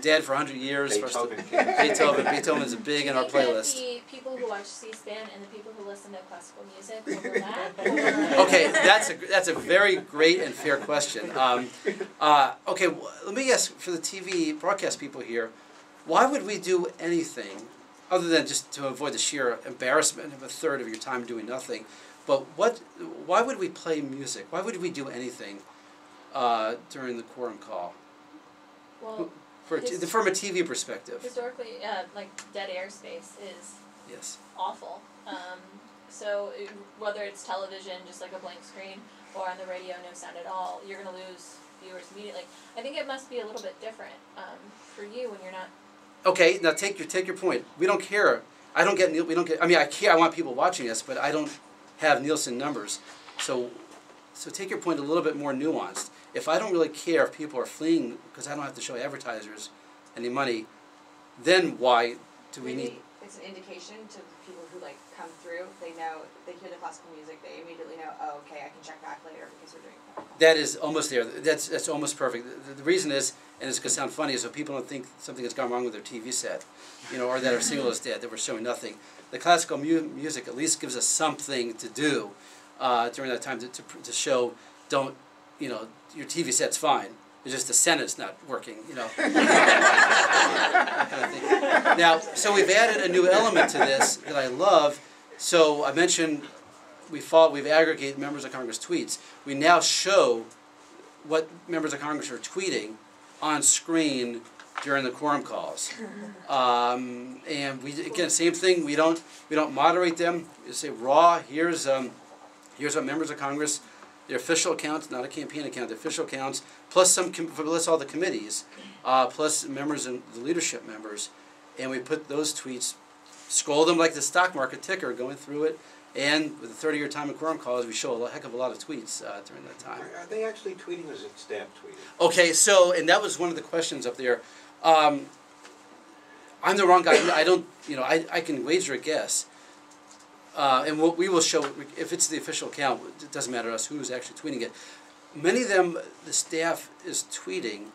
dead for 100 years. Beethoven's big in our playlist. The people who watch C-SPAN and the people who listen to classical music overlap? Okay, that's a very great and fair question. Okay, let me ask for the TV broadcast people here, why would we do anything? other than just to avoid the sheer embarrassment of a third of your time doing nothing. But why would we play music? Why would we do anything during the quorum call? Well, from a TV perspective. Historically, like dead airspace is yes. awful. So whether it's television, just like a blank screen, or on the radio, no sound at all, you're going to lose viewers immediately. I think it must be a little bit different for you when you're not. Okay, now take your point. We don't care. I mean, I care. I want people watching us, but I don't have Nielsen numbers. So take your point a little bit more nuanced. If I don't really care if people are fleeing because I don't have to show advertisers any money, then why do we need? It's an indication to the people who like come through. They hear the classical music. They immediately know, oh, okay, I can check back later because we're doing that. That is almost there. That's almost perfect. The reason is, and it's going to sound funny, is so people don't think something has gone wrong with their TV set, or that our signal is dead, that we're showing nothing. The classical music at least gives us something to do during that time to show. Don't, your TV set's fine. It's just the Senate's not working, that kind of thing. Now, so we've added a new element to this that I love. So I mentioned we've aggregated members of Congress tweets. We now show what members of Congress are tweeting on screen during the quorum calls. And again, same thing. We don't moderate them. We say raw. Here's what members of Congress. Their official accounts, not a campaign account, the official accounts, plus all the committees, plus members and the leadership members, and we put those tweets, scroll them like the stock market ticker, going through it, and with the 30-year time of quorum calls, we show a heck of a lot of tweets during that time. Are they actually tweeting, or is it staff tweeting? Okay, and that was one of the questions up there. I'm the wrong guy. I can wager a guess. And we will show, if it's the official account, it doesn't matter to us who's actually tweeting it. Many of them, the staff is tweeting.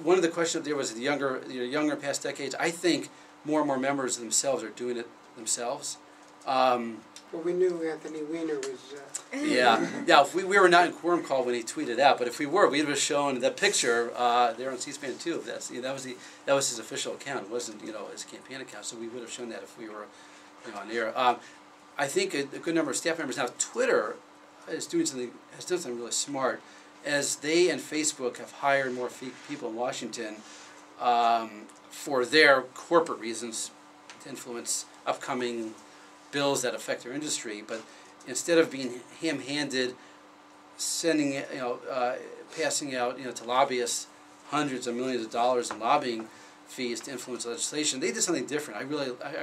One of the questions up there was the younger past decades. I think more and more members themselves are doing it themselves. Well, we knew Anthony Weiner was... Yeah. If we were not in quorum call when he tweeted out, but if we were, we would have shown that picture there on C-SPAN too. That was his official account. It wasn't his campaign account, so we would have shown that if we were on air. I think a good number of staff members now. Twitter has done something really smart, as they and Facebook have hired more people in Washington for their corporate reasons to influence upcoming bills that affect their industry. But instead of being ham-handed, passing out to lobbyists hundreds of millions of dollars in lobbying fees to influence legislation, they did something different. I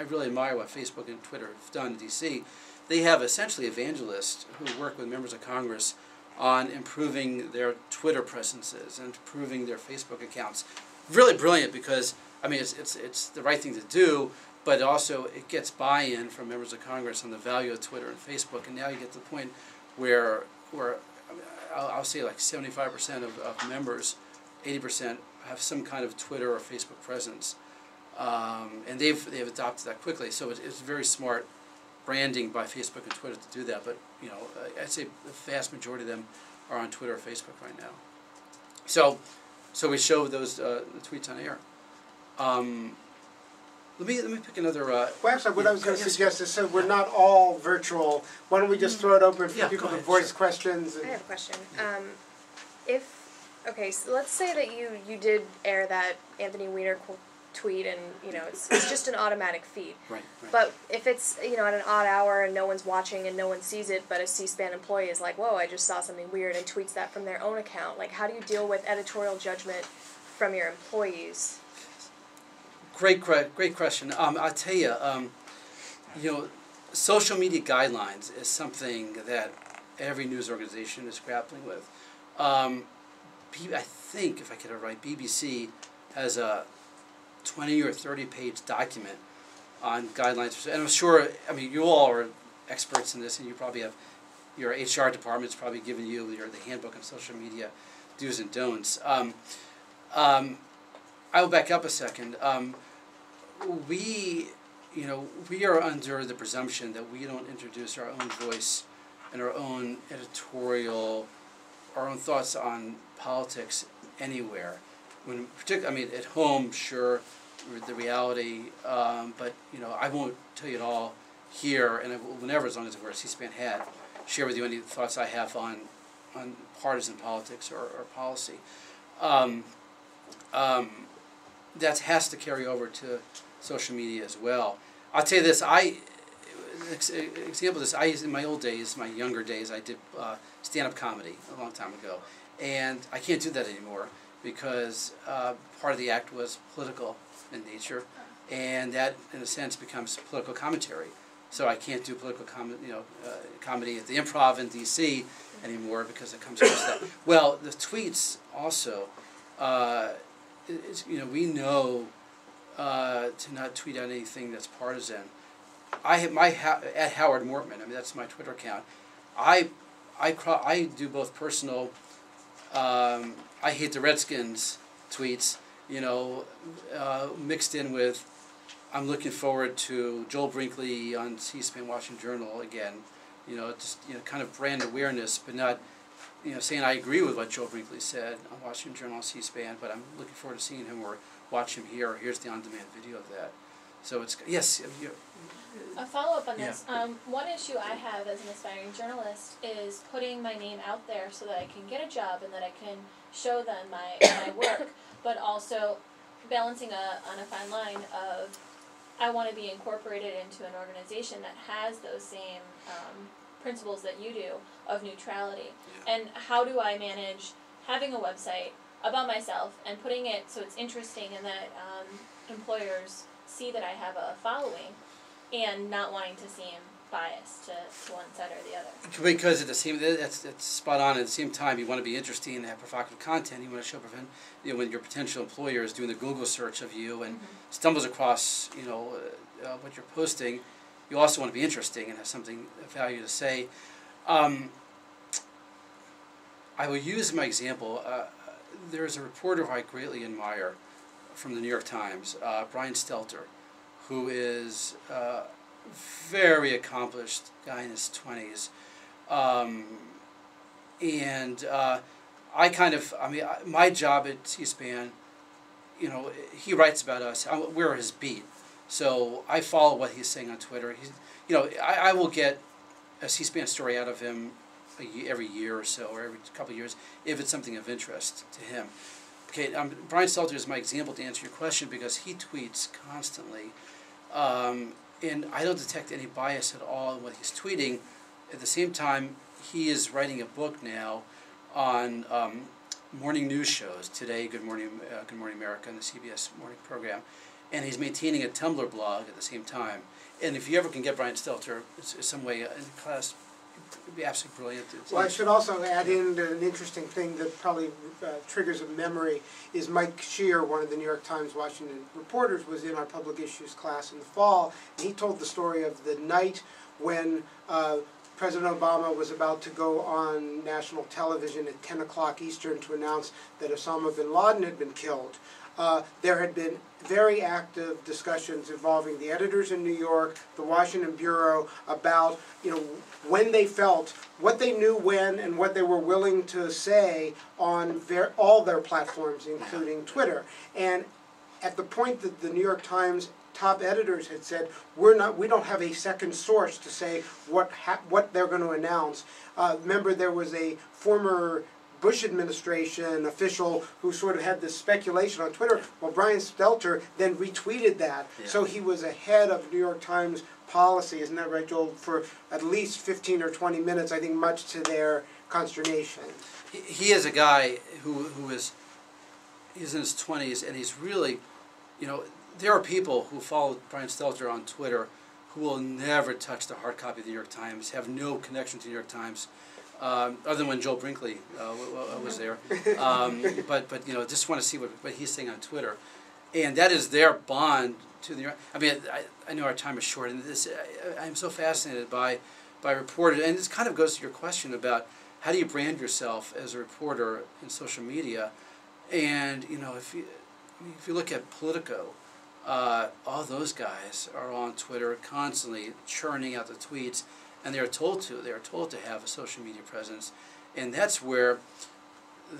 really admire what Facebook and Twitter have done in D.C. They have essentially evangelists who work with members of Congress on improving their Twitter presences and improving their Facebook accounts. Really brilliant, because it's the right thing to do, but also it gets buy-in from members of Congress on the value of Twitter and Facebook. And now you get to the point where I'll say like 75% of members, 80%, have some kind of Twitter or Facebook presence, and they've adopted that quickly. So it's very smart branding by Facebook and Twitter to do that. But I'd say the vast majority of them are on Twitter or Facebook right now. So we show those the tweets on air. Let me pick another. Well, actually, what I was going to suggest is, so we're not all virtual. Why don't we just throw it open for people to voice questions? I have a question. Okay, so let's say that you did air that Anthony Weiner tweet, and it's just an automatic feed. Right. But if it's at an odd hour and no one's watching and no one sees it, but a C-SPAN employee is like, "Whoa, I just saw something weird," and tweets that from their own account. Like, how do you deal with editorial judgment from your employees? Great question. I'll tell you, social media guidelines is something that every news organization is grappling with. I think, if I get it right, BBC has a 20 or 30-page document on guidelines. And I'm sure, you all are experts in this, and you probably have, your HR department's probably given you the handbook on social media do's and don'ts. I will back up a second. We are under the presumption that we don't introduce our own voice and our own editorial, our own thoughts on politics anywhere. At home, sure, the reality, but you know, I won't tell you it all here, and I will never, as long as I wear a C-SPAN hat, share with you any thoughts I have on partisan politics or policy. That has to carry over to social media as well. I'll tell you this, example of this, in my old days, my younger days, I did stand-up comedy a long time ago, and I can't do that anymore because part of the act was political in nature, and that, in a sense, becomes political commentary. So I can't do political comedy at the Improv in D.C. anymore because it comes across that. Well, the tweets also, we know to not tweet out anything that's partisan. I have at Howard Mortman. I mean, that's my Twitter account. I do both personal. I hate the Redskins tweets, mixed in with I'm looking forward to Joel Brinkley on C-SPAN Washington Journal again. Kind of brand awareness, but not, saying I agree with what Joel Brinkley said on Washington Journal on C-SPAN, but I'm looking forward to seeing him or watch him here. Here's the on-demand video of that. So it's, yes. A follow-up on this. One issue I have as an aspiring journalist is putting my name out there so that I can get a job and that I can show them my work, but also balancing on a fine line of I want to be incorporated into an organization that has those same principles that you do of neutrality. Yeah. And how do I manage having a website about myself and putting it so it's interesting and that employers see that I have a following and not wanting to seem biased to one side or the other? Because that's spot on. At the same time, you want to be interesting and have provocative content. You want to show when your potential employer is doing the Google search of you and stumbles across what you're posting, you also want to be interesting and have something of value to say. I will use my example. There is a reporter who I greatly admire from the New York Times, Brian Stelter, who is very accomplished guy in his 20s, my job at C-SPAN, he writes about us. We're his beat, so I follow what he's saying on Twitter. I will get a C-SPAN story out of him every year or so, or every couple of years, if it's something of interest to him. Okay, Brian Stelter is my example to answer your question because he tweets constantly. And I don't detect any bias at all in what he's tweeting. At the same time, he is writing a book now on morning news shows. Today, Good Morning America, and the CBS morning program. And he's maintaining a Tumblr blog at the same time. And if you ever can get Brian Stelter some way in class, it would be absolutely brilliant. Well, I should also add in an interesting thing that probably triggers a memory is Mike Shear, one of the New York Times Washington reporters, was in our public issues class in the fall, and he told the story of the night when President Obama was about to go on national television at 10 o'clock Eastern to announce that Osama bin Laden had been killed. There had been very active discussions involving the editors in New York, the Washington Bureau, about when they felt, what they knew when, and what they were willing to say on all their platforms, including Twitter. And at the point that the New York Times top editors had said, we don't have a second source to say what they're going to announce. Remember, there was a former Bush administration official who sort of had this speculation on Twitter. Well, Brian Stelter then retweeted that. Yeah. So he was ahead of New York Times policy, isn't that right, Joel, for at least 15 or 20 minutes, I think, much to their consternation. He is a guy he's in his 20s, and he's really, there are people who follow Brian Stelter on Twitter who will never touch the hard copy of the New York Times, have no connection to the New York Times, other than when Joel Brinkley was there, but just want to see what he's saying on Twitter, and that is their bond to the. I know our time is short, and I'm so fascinated by reporters, and this kind of goes to your question about how do you brand yourself as a reporter in social media, and if you look at Politico, all those guys are on Twitter constantly churning out the tweets. And they are told to have a social media presence, and that's where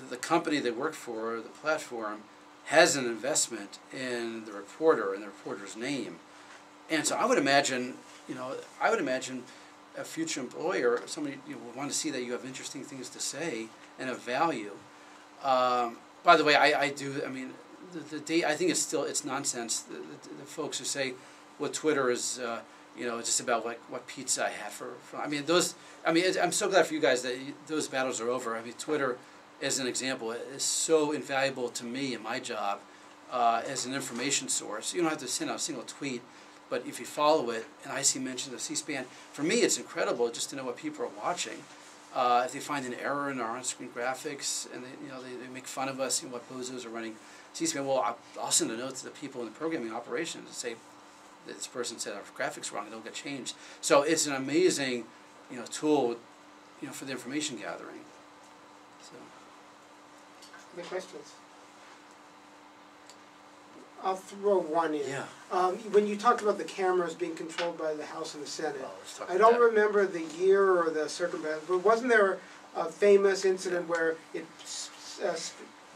the company they work for, the platform, has an investment in the reporter and the reporter's name. And so I would imagine, a future employer, somebody would want to see that you have interesting things to say and of value. By the way, I think it's nonsense. The folks who say, well, Twitter is, just about what pizza I had for I'm so glad for you guys that those battles are over. I mean, Twitter, as an example, is so invaluable to me in my job as an information source. You don't have to send out a single tweet, but if you follow it, and I see mentions of C-SPAN, for me it's incredible just to know what people are watching. If they find an error in our on-screen graphics, and they make fun of us, what bozos are running C-SPAN, well, I'll send a note to the people in the programming operations and say, this person said our graphics wrong, and it'll get changed. So it's an amazing, tool, for the information gathering. So. Any questions? I'll throw one in. Yeah. When you talked about the cameras being controlled by the House and the Senate, well, I don't remember the year or the circumstance, but wasn't there a famous incident where it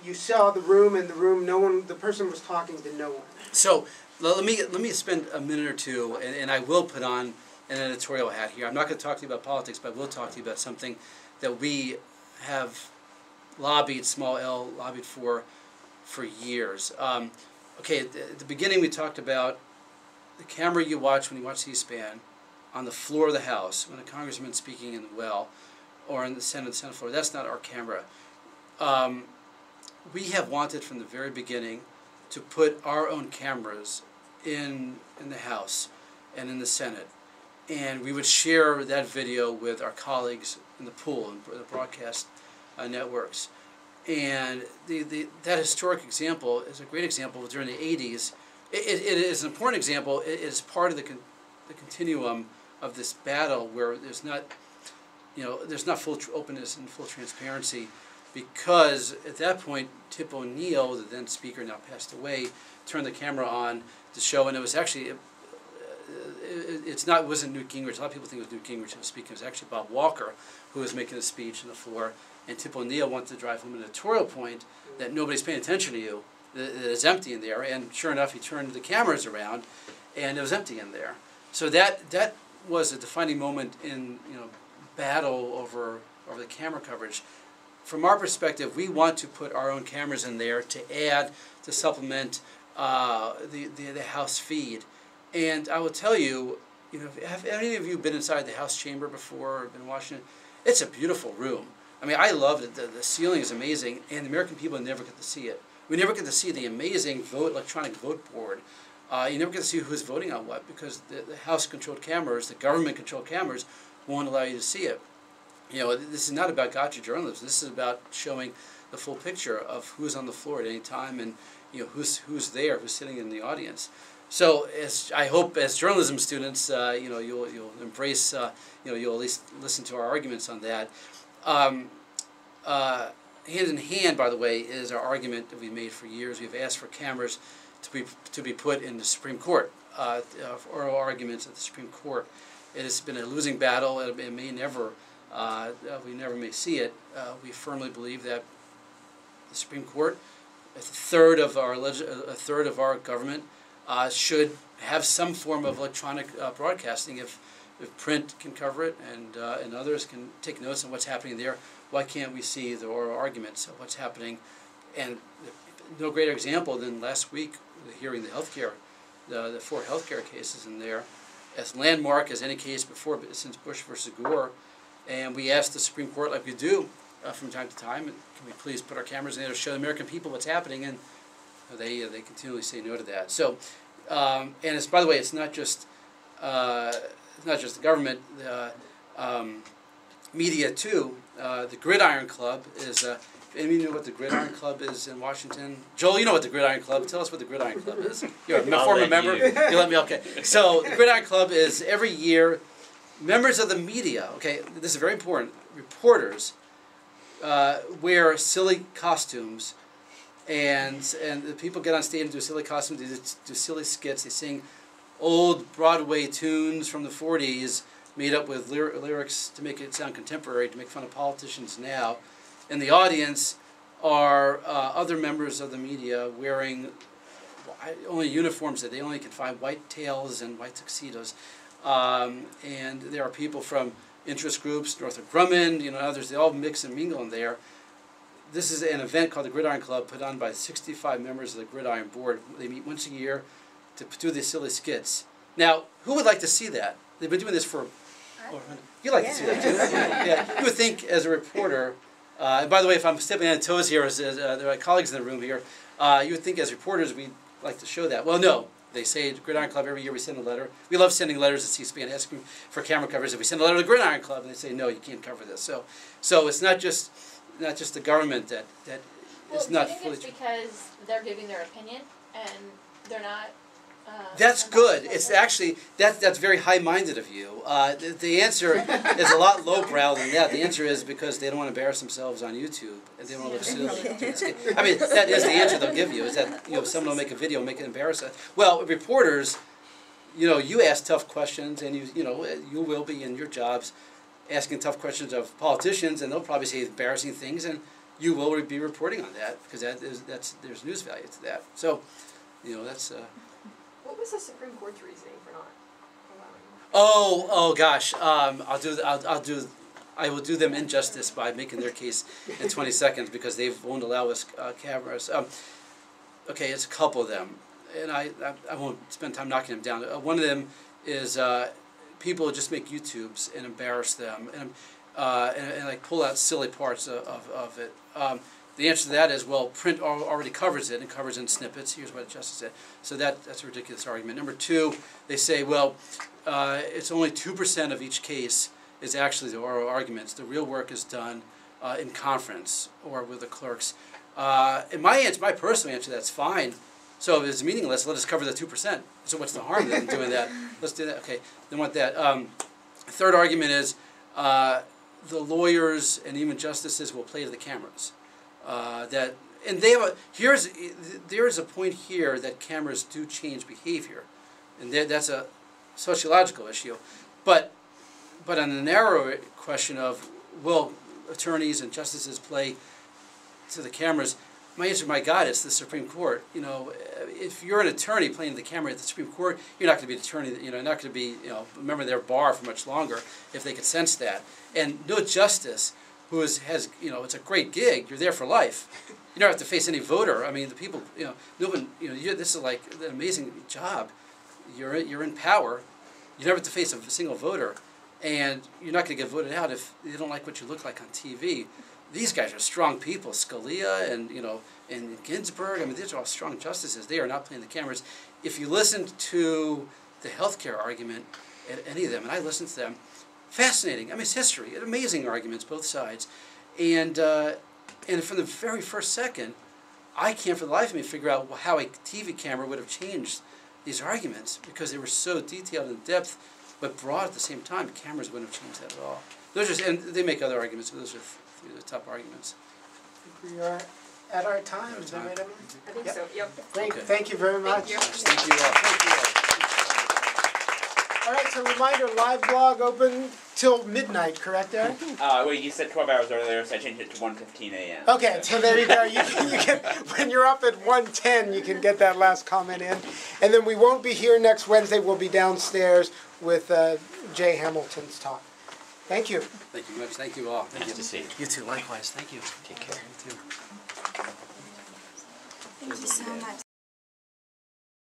you saw the room, and the person was talking to no one? So let me spend a minute or two, and I will put on an editorial hat here. I'm not going to talk to you about politics, but I will talk to you about something that we have lobbied, small L, lobbied for years. Okay, at the beginning we talked about the camera you watch when you watch C-SPAN on the floor of the House, when a congressman's speaking in the well, or in the Senate floor. That's not our camera. We have wanted from the very beginning to put our own cameras in the House and in the Senate. And we would share that video with our colleagues in the pool and the broadcast networks. And that historic example is a great example during the 80s. It is an important example. It is part of the continuum of this battle where there's not full openness and full transparency, because at that point Tip O'Neill, the then speaker, now passed away, turned the camera on to show, and it was actually it wasn't Newt Gingrich. A lot of people think it was Newt Gingrich who was speaking. It was actually Bob Walker who was making a speech on the floor. And Tip O'Neill wanted to drive home an editorial point that nobody's paying attention to you, that it's empty in there. And sure enough, he turned the cameras around, and it was empty in there. So that was a defining moment in battle over the camera coverage. From our perspective, we want to put our own cameras in there to add, to supplement the House feed. And I will tell you, have any of you been inside the House chamber before or been watching it? It's a beautiful room. I mean, I love it. The ceiling is amazing, and the American people never get to see it. We never get to see the amazing electronic vote board. You never get to see who's voting on what, because the House-controlled cameras, the government-controlled cameras, won't allow you to see it. This is not about gotcha journalism. This is about showing the full picture of who's on the floor at any time, and who's there, who's sitting in the audience. So, I hope as journalism students, you'll embrace, you'll at least listen to our arguments on that. Hand in hand, by the way, is our argument that we've made for years. We've asked for cameras to be put in the Supreme Court, oral arguments at the Supreme Court. It has been a losing battle. It may never, we never may see it. We firmly believe that the Supreme Court, a third of our government, should have some form of electronic broadcasting. If print can cover it, and others can take notes on what's happening there, why can't we see the oral arguments of what's happening? And no greater example than last week, the hearing the 4 healthcare cases in there, as landmark as any case before since Bush versus Gore. And we asked the Supreme Court, like we do from time to time, can we please put our cameras in there to show the American people what's happening? And they continually say no to that. So, and it's, by the way, it's not just the government, media too. The Gridiron Club is, any of you know what the Gridiron Club is in Washington? Joel, you know what the Gridiron Club, tell us what the Gridiron Club is. You're a former member? You let me, okay. So the Gridiron Club is every year, members of the media, okay, this is very important, reporters wear silly costumes, and the people get on stage and do silly costumes, they do silly skits, they sing old Broadway tunes from the 40s made up with lyrics to make it sound contemporary, to make fun of politicians now. And the audience are other members of the media wearing only uniforms that they only can find white tails and white tuxedos. And there are people from interest groups, Northrop Grumman, others, they all mix and mingle in there. This is an event called the Gridiron Club, put on by 65 members of the Gridiron board. They meet once a year to do these silly skits. Now, who would like to see that? They've been doing this for... You'd like to see that, too? Yeah. You would think, as a reporter, and by the way, if I'm stepping on toes here, as there are colleagues in the room here, you would think as reporters we'd like to show that. Well, no. They say at Gridiron Club every year we send a letter. We love sending letters to C-SPAN asking for camera covers. If we send a letter to the Gridiron Club, and they say, no, you can't cover this. So it's not just the government that is not fully... Well, do you think it's because they're giving their opinion and they're not... That's good. It's actually, that's very high-minded of you. The answer is a lot lowbrow than that. The answer is because they don't want to embarrass themselves on YouTube. And they don't want to look silly. I mean, that is the answer they'll give you, is that someone will make a video and make it embarrassing. Well, reporters, you ask tough questions, and you will be in your jobs asking tough questions of politicians, and they'll probably say embarrassing things, and you will be reporting on that, because there's news value to that. So, that's... What was the Supreme Court's reasoning for not allowing? Oh gosh, I will do them injustice by making their case in 20 seconds because they won't allow us cameras. Okay, it's a couple of them, and I won't spend time knocking them down. One of them is people just make YouTubes and embarrass them and like pull out silly parts of it. The answer to that is, well, print already covers it and covers in snippets. Here's what the justice said. So that's a ridiculous argument. Number two, they say, well, it's only 2% of each case is actually the oral arguments. The real work is done in conference or with the clerks. And my personal answer, that's fine. So if it's meaningless, let us cover the 2%. So what's the harm in doing that? Let's do that. Okay, they want that. Third argument is the lawyers and even justices will play to the cameras. And they have there's a point here that cameras do change behavior, and that's a sociological issue. But on the narrow question of will attorneys and justices play to the cameras, my answer, my God, it's the Supreme Court. If you're an attorney playing to the camera at the Supreme Court, you're not going to be an attorney. Not going to be a member of their bar for much longer if they could sense that. And no justice who has it's a great gig. You're there for life. You don't have to face any voter. I mean, the people, no one, this is like an amazing job. You're in power. You never have to face a single voter, and you're not going to get voted out if they don't like what you look like on TV. These guys are strong people, Scalia and and Ginsburg. I mean, these are all strong justices. They are not playing the cameras. If you listen to the healthcare argument at any of them, and I listened to them. Fascinating. I mean, it's history. Amazing arguments, both sides. And from the very first second, I can't for the life of me figure out how a TV camera would have changed these arguments because they were so detailed and depth, but broad at the same time. Cameras wouldn't have changed that at all. And they make other arguments, but those are three of the top arguments. I think we are at our time. Is that right, Emily? I think so, yep. Great. Okay. Thank you very much. Thank you all. Thank you all. All right, so reminder, live blog open till midnight, correct, Eric? Well, you said 12 hours earlier, so I changed it to 1:15 a.m. Okay, so there you go. You can, when you're up at 1:10, you can get that last comment in. And then we won't be here next Wednesday. We'll be downstairs with Jay Hamilton's talk. Thank you. Thank you much. Thank you all. Nice to see you. You too, likewise. Thank you. Take care. You too. Thank you so much.